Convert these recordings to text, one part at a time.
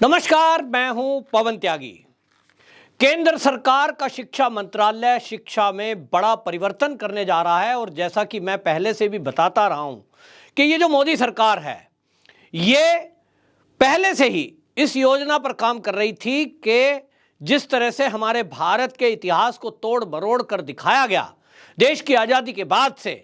नमस्कार, मैं हूं पवन त्यागी। केंद्र सरकार का शिक्षा मंत्रालय शिक्षा में बड़ा परिवर्तन करने जा रहा है और जैसा कि मैं पहले से भी बताता रहा हूं कि ये जो मोदी सरकार है ये पहले से ही इस योजना पर काम कर रही थी कि जिस तरह से हमारे भारत के इतिहास को तोड़ मरोड़ कर दिखाया गया देश की आज़ादी के बाद से,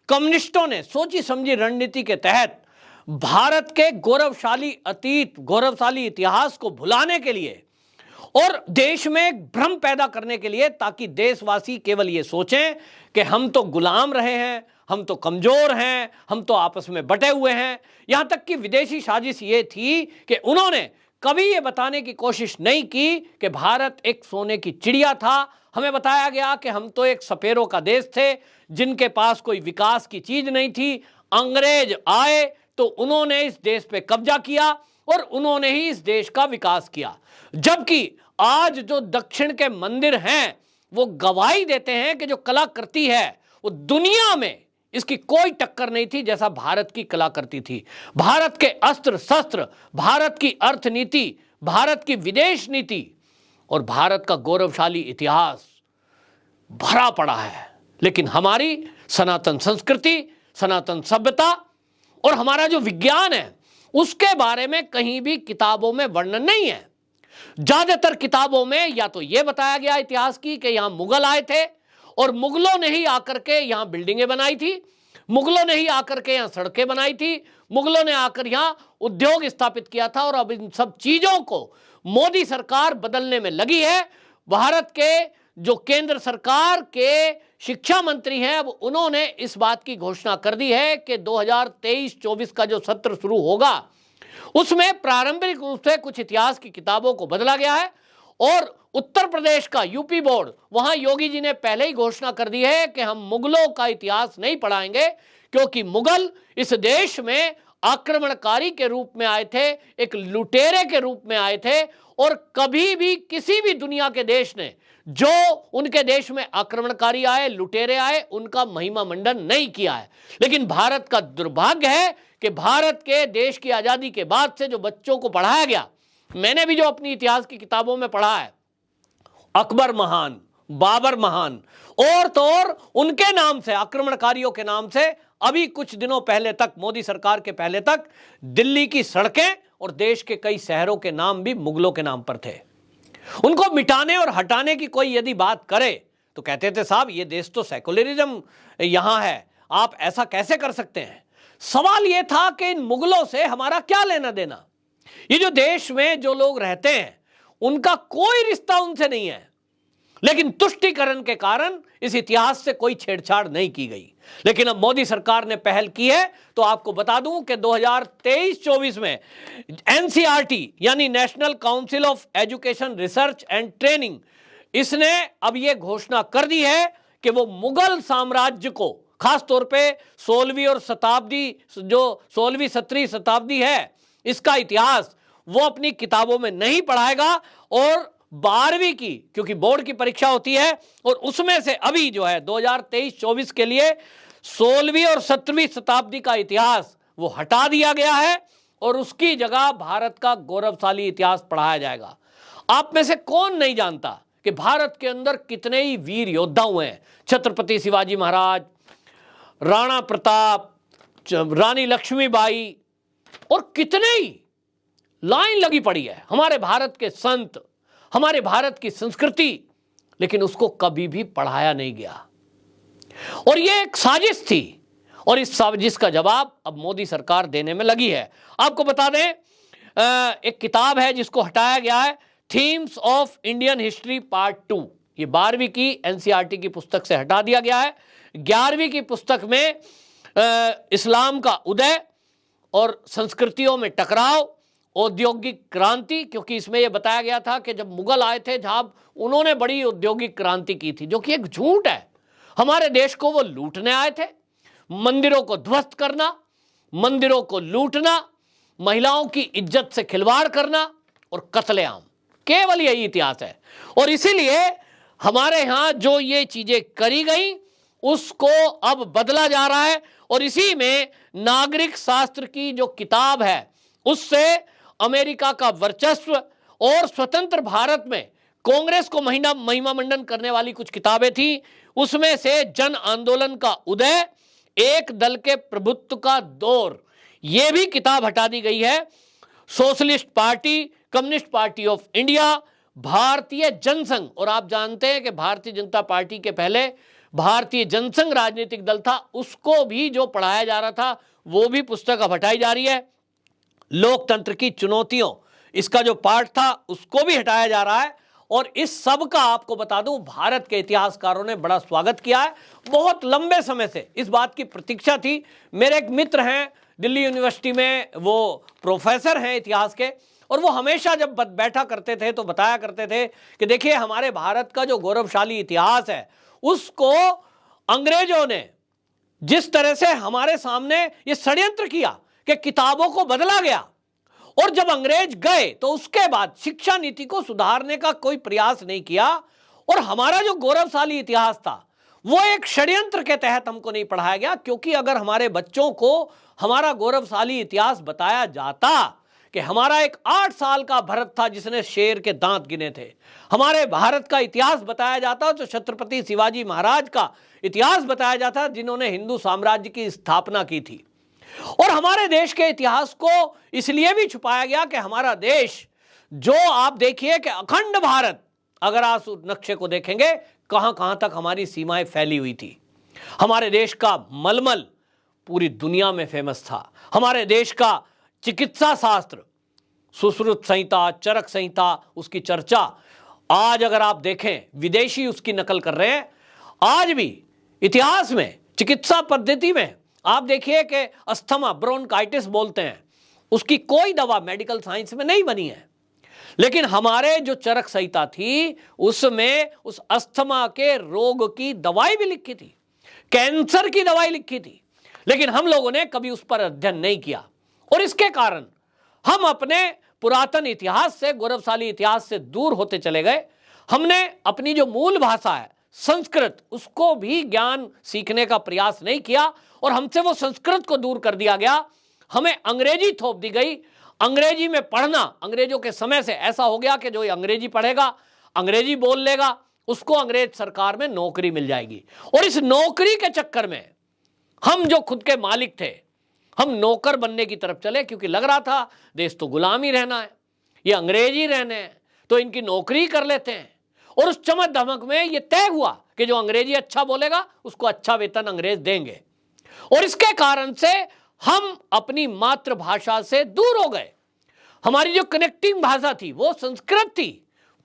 कम्युनिस्टों ने सोची समझी रणनीति के तहत भारत के गौरवशाली अतीत, गौरवशाली इतिहास को भुलाने के लिए और देश में एक भ्रम पैदा करने के लिए, ताकि देशवासी केवल ये सोचें कि हम तो गुलाम रहे हैं, हम तो कमजोर हैं, हम तो आपस में बटे हुए हैं। यहां तक कि विदेशी साजिश ये थी कि उन्होंने कभी ये बताने की कोशिश नहीं की कि भारत एक सोने की चिड़िया था। हमें बताया गया कि हम तो एक सपेरों का देश थे जिनके पास कोई विकास की चीज नहीं थी। अंग्रेज आए तो उन्होंने इस देश पे कब्जा किया और उन्होंने ही इस देश का विकास किया। जबकि आज जो दक्षिण के मंदिर हैं वो गवाही देते हैं कि जो कलाकृति है वो दुनिया में इसकी कोई टक्कर नहीं थी जैसा भारत की कलाकृति थी। भारत के अस्त्र शस्त्र, भारत की अर्थनीति, भारत की विदेश नीति और भारत का गौरवशाली इतिहास भरा पड़ा है। लेकिन हमारी सनातन संस्कृति, सनातन सभ्यता और हमारा जो विज्ञान है उसके बारे में कहीं भी किताबों में वर्णन नहीं है। ज्यादातर किताबों में या तो यह बताया गया इतिहास की कि यहां मुगल आए थे और मुगलों ने ही आकर के यहां बिल्डिंगें बनाई थी, मुगलों ने ही आकर के यहां सड़कें बनाई थी, मुगलों ने आकर यहां उद्योग स्थापित किया था। और अब इन सब चीजों को मोदी सरकार बदलने में लगी है। भारत के जो केंद्र सरकार के शिक्षा मंत्री हैं, अब उन्होंने इस बात की घोषणा कर दी है कि 2023-24 का जो सत्र शुरू होगा उसमें प्रारंभिक रूप से कुछ इतिहास की किताबों को बदला गया है। और उत्तर प्रदेश का यूपी बोर्ड, वहां योगी जी ने पहले ही घोषणा कर दी है कि हम मुगलों का इतिहास नहीं पढ़ाएंगे, क्योंकि मुगल इस देश में आक्रमणकारी के रूप में आए थे, एक लुटेरे के रूप में आए थे और कभी भी किसी भी दुनिया के देश ने जो उनके देश में आक्रमणकारी आए, लुटेरे आए, उनका महिमा मंडन नहीं किया है। लेकिन भारत का दुर्भाग्य है कि भारत के देश की आजादी के बाद से जो बच्चों को पढ़ाया गया, मैंने भी जो अपनी इतिहास की किताबों में पढ़ा है, अकबर महान, बाबर महान और तो और उनके नाम से, आक्रमणकारियों के नाम से अभी कुछ दिनों पहले तक, मोदी सरकार के पहले तक, दिल्ली की सड़कें और देश के कई शहरों के नाम भी मुगलों के नाम पर थे। उनको मिटाने और हटाने की कोई यदि बात करे तो कहते थे साहब ये देश तो सेकुलरिज्म यहां है, आप ऐसा कैसे कर सकते हैं। सवाल यह था कि इन मुगलों से हमारा क्या लेना देना। ये जो देश में जो लोग रहते हैं उनका कोई रिश्ता उनसे नहीं है, लेकिन तुष्टीकरण के कारण इस इतिहास से कोई छेड़छाड़ नहीं की गई। लेकिन अब मोदी सरकार ने पहल की है। तो आपको बता दूं कि 2023-24 में एनसीईआरटी यानी national council of education research and training, इसने अब यह घोषणा कर दी है कि वो मुगल साम्राज्य को, खास तौर पे 16वीं और शताब्दी, जो 16वीं 17वीं शताब्दी है, इसका इतिहास वो अपनी किताबों में नहीं पढ़ाएगा। और 12वीं की, क्योंकि बोर्ड की परीक्षा होती है और उसमें से अभी जो है 2023-24 के लिए 16वीं और 17वीं शताब्दी का इतिहास वो हटा दिया गया है और उसकी जगह भारत का गौरवशाली इतिहास पढ़ाया जाएगा। आप में से कौन नहीं जानता कि भारत के अंदर कितने ही वीर योद्धा हुए हैं। छत्रपति शिवाजी महाराज, राणा प्रताप, रानी लक्ष्मीबाई और कितने ही लाइन लगी पड़ी है। हमारे भारत के संत, हमारे भारत की संस्कृति, लेकिन उसको कभी भी पढ़ाया नहीं गया और यह एक साजिश थी और इस साजिश का जवाब अब मोदी सरकार देने में लगी है। आपको बता दें, एक किताब है जिसको हटाया गया है, themes of Indian history part 2। ये 12वीं की एनसीईआरटी की पुस्तक से हटा दिया गया है। 11वीं की पुस्तक में इस्लाम का उदय और संस्कृतियों में टकराव, औद्योगिक क्रांति, क्योंकि इसमें यह बताया गया था कि जब मुगल आए थे जहां उन्होंने बड़ी औद्योगिक क्रांति की थी, जो कि एक झूठ है। हमारे देश को वो लूटने आए थे, मंदिरों को ध्वस्त करना, मंदिरों को लूटना, महिलाओं की इज्जत से खिलवाड़ करना और कत्लेआम, केवल यही इतिहास है। और इसीलिए हमारे यहां जो ये चीजें करी गई उसको अब बदला जा रहा है और इसी में नागरिक शास्त्र की जो किताब है उससे अमेरिका का वर्चस्व और स्वतंत्र भारत में कांग्रेस को महिमा मंडन करने वाली कुछ किताबें थी। उसमें से जन आंदोलन का उदय, एक दल के प्रभुत्व का दौर, यह भी किताब हटा दी गई है। Socialist party, communist party of India, भारतीय जनसंघ, और आप जानते हैं कि भारतीय जनता पार्टी के पहले भारतीय जनसंघ राजनीतिक दल था, उसको भी जो पढ़ाया जा रहा था वो भी पुस्तक अब हटाई जा रही है। लोकतंत्र की चुनौतियों, इसका जो पार्ट था उसको भी हटाया जा रहा है। और इस सब का आपको बता दूं, भारत के इतिहासकारों ने बड़ा स्वागत किया है। बहुत लंबे समय से इस बात की प्रतीक्षा थी। मेरे एक मित्र हैं दिल्ली यूनिवर्सिटी में, वो प्रोफेसर हैं इतिहास के, और वो हमेशा जब बैठा करते थे तो बताया करते थे कि देखिए हमारे भारत का जो गौरवशाली इतिहास है उसको अंग्रेजों ने जिस तरह से हमारे सामने ये षड्यंत्र किया कि किताबों को बदला गया, और जब अंग्रेज गए तो उसके बाद शिक्षा नीति को सुधारने का कोई प्रयास नहीं किया, और हमारा जो गौरवशाली इतिहास था वो एक षड्यंत्र के तहत हमको नहीं पढ़ाया गया। क्योंकि अगर हमारे बच्चों को हमारा गौरवशाली इतिहास बताया जाता कि हमारा एक 8 साल का भरत था जिसने शेर के दांत गिने थे, हमारे भारत का इतिहास बताया जाता तो छत्रपति शिवाजी महाराज का इतिहास बताया जाता जिन्होंने हिंदू साम्राज्य की स्थापना की थी। और हमारे देश के इतिहास को इसलिए भी छुपाया गया कि हमारा देश, जो आप देखिए कि अखंड भारत, अगर आप उस नक्शे को देखेंगे कहां कहां तक हमारी सीमाएं फैली हुई थी। हमारे देश का मलमल पूरी दुनिया में फेमस था। हमारे देश का चिकित्सा शास्त्र, सुश्रुत संहिता, चरक संहिता, उसकी चर्चा आज अगर आप देखें विदेशी उसकी नकल कर रहे हैं। आज भी इतिहास में चिकित्सा पद्धति में आप देखिए कि अस्थमा, ब्रोंकाइटिस बोलते हैं, उसकी कोई दवा मेडिकल साइंस में नहीं बनी है। लेकिन हमारे जो चरक संहिता थी उसमें उस अस्थमा के रोग की दवाई भी लिखी थी, कैंसर की दवाई लिखी थी, लेकिन हम लोगों ने कभी उस पर अध्ययन नहीं किया। और इसके कारण हम अपने पुरातन इतिहास से, गौरवशाली इतिहास से दूर होते चले गए। हमने अपनी जो मूल भाषा है संस्कृत, उसको भी ज्ञान सीखने का प्रयास नहीं किया, और हमसे वो संस्कृत को दूर कर दिया गया। हमें अंग्रेजी थोप दी गई। अंग्रेजी में पढ़ना अंग्रेजों के समय से ऐसा हो गया कि जो अंग्रेजी पढ़ेगा, अंग्रेजी बोल लेगा, उसको अंग्रेज सरकार में नौकरी मिल जाएगी। और इस नौकरी के चक्कर में हम जो खुद के मालिक थे, हम नौकर बनने की तरफ चले, क्योंकि लग रहा था देश तो गुलाम ही रहना है, ये अंग्रेज ही रहने हैं, तो इनकी नौकरी कर लेते हैं। और उस चमक धमक में ये तय हुआ कि जो अंग्रेजी अच्छा बोलेगा उसको अच्छा वेतन अंग्रेज देंगे। और इसके कारण से हम अपनी मातृभाषा से दूर हो गए। हमारी जो कनेक्टिंग भाषा थी वो संस्कृत थी,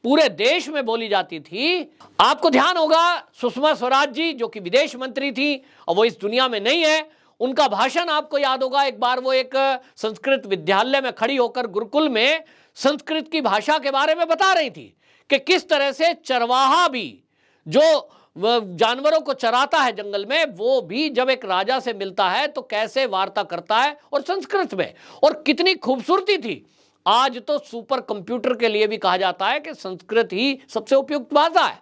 पूरे देश में बोली जाती थी। आपको ध्यान होगा सुषमा स्वराज जी जो कि विदेश मंत्री थी और वो इस दुनिया में नहीं है, उनका भाषण आपको याद होगा। एक बार वो एक संस्कृत विद्यालय में खड़ी होकर गुरुकुल में संस्कृत की भाषा के बारे में बता रही थी कि किस तरह से चरवाहा भी, जो जानवरों को चराता है जंगल में, वो भी जब एक राजा से मिलता है तो कैसे वार्ता करता है, और संस्कृत में, और कितनी खूबसूरती थी। आज तो सुपर कंप्यूटर के लिए भी कहा जाता है कि संस्कृत ही सबसे उपयुक्त भाषा है,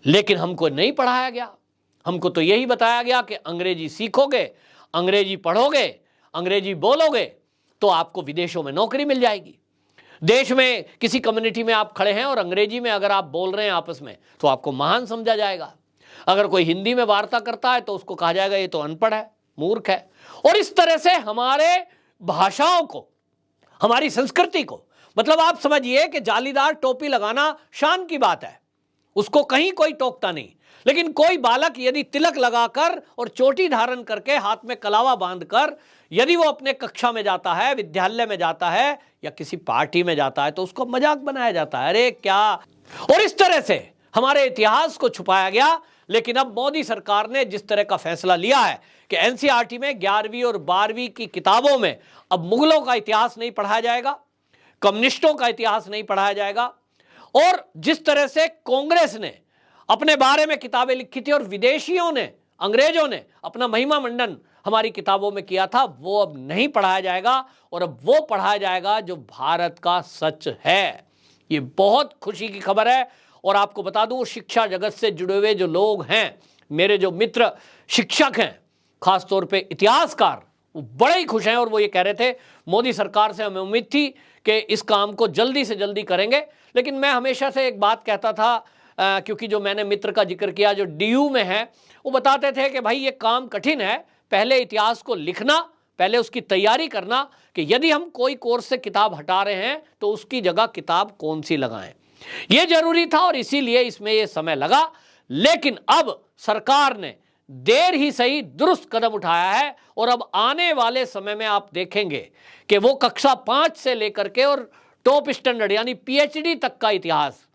लेकिन हमको नहीं पढ़ाया गया। हमको तो यही बताया गया कि अंग्रेजी सीखोगे, अंग्रेजी पढ़ोगे, अंग्रेजी बोलोगे तो आपको विदेशों में नौकरी मिल जाएगी। देश में किसी कम्युनिटी में आप खड़े हैं और अंग्रेजी में अगर आप बोल रहे हैं आपस में तो आपको महान समझा जाएगा। अगर कोई हिंदी में वार्ता करता है तो उसको कहा जाएगा ये तो अनपढ़ है, मूर्ख है। और इस तरह से हमारे भाषाओं को, हमारी संस्कृति को, मतलब आप समझिए कि जालीदार टोपी लगाना शान की बात है, उसको कहीं कोई टोकता नहीं। लेकिन कोई बालक यदि तिलक लगाकर और चोटी धारण करके हाथ में कलावा बांधकर यदि वो अपने कक्षा में जाता है, विद्यालय में जाता है या किसी पार्टी में जाता है तो उसको मजाक बनाया जाता है, अरे क्या। और इस तरह से हमारे इतिहास को छुपाया गया। लेकिन अब मोदी सरकार ने जिस तरह का फैसला लिया है कि एनसीईआरटी में 11वीं और 12वीं की किताबों में अब मुगलों का इतिहास नहीं पढ़ाया जाएगा, कम्युनिस्टों का इतिहास नहीं पढ़ाया जाएगा, और जिस तरह से कांग्रेस ने अपने बारे में किताबें लिखी थी और विदेशियों ने, अंग्रेजों ने अपना महिमा मंडन हमारी किताबों में किया था, वो अब नहीं पढ़ाया जाएगा। और अब वो पढ़ाया जाएगा जो भारत का सच है। ये बहुत खुशी की खबर है। और आपको बता दूं, शिक्षा जगत से जुड़े हुए जो लोग हैं, मेरे जो मित्र शिक्षक हैं, खासतौर पे इतिहासकार, वो बड़े ही खुश हैं और वो ये कह रहे थे मोदी सरकार से हमें उम्मीद थी कि इस काम को जल्दी से जल्दी करेंगे। लेकिन मैं हमेशा से एक बात कहता था, क्योंकि जो मैंने मित्र का जिक्र किया जो DU में है, वो बताते थे कि भाई ये काम कठिन है, पहले इतिहास को लिखना, पहले उसकी तैयारी करना कि यदि हम कोई कोर्स से किताब हटा रहे हैं तो उसकी जगह किताब कौन सी लगाएं, ये जरूरी था और इसीलिए इसमें ये समय लगा। लेकिन अब सरकार ने देर ही सही दुरुस्त कदम उठाया है और अब आने वाले समय में आप देखेंगे कि वो कक्षा 5 से लेकर के और टॉप स्टैंडर्ड यानी PhD तक का इतिहास,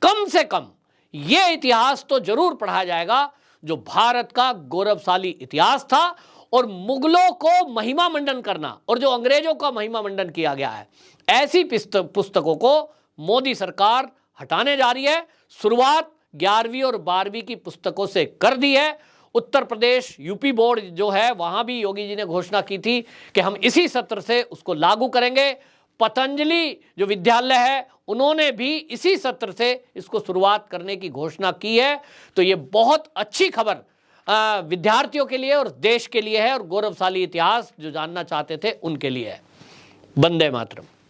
कम से कम ये इतिहास तो जरूर पढ़ा जाएगा जो भारत का गौरवशाली इतिहास था और मुगलों को महिमा मंडन करना और जो अंग्रेजों का महिमा मंडन किया गया है, ऐसी पुस्तकों को मोदी सरकार हटाने जा रही है। शुरुआत 11वीं और 12वीं की पुस्तकों से कर दी है। उत्तर प्रदेश UP बोर्ड जो है वहां भी योगी जी ने घोषणा की थी कि हम इसी सत्र से उसको लागू करेंगे। पतंजलि जो विद्यालय है उन्होंने भी इसी सत्र से इसको शुरुआत करने की घोषणा की है। तो ये बहुत अच्छी खबर विद्यार्थियों के लिए और देश के लिए है और गौरवशाली इतिहास जो जानना चाहते थे उनके लिए है। वंदे मातरम।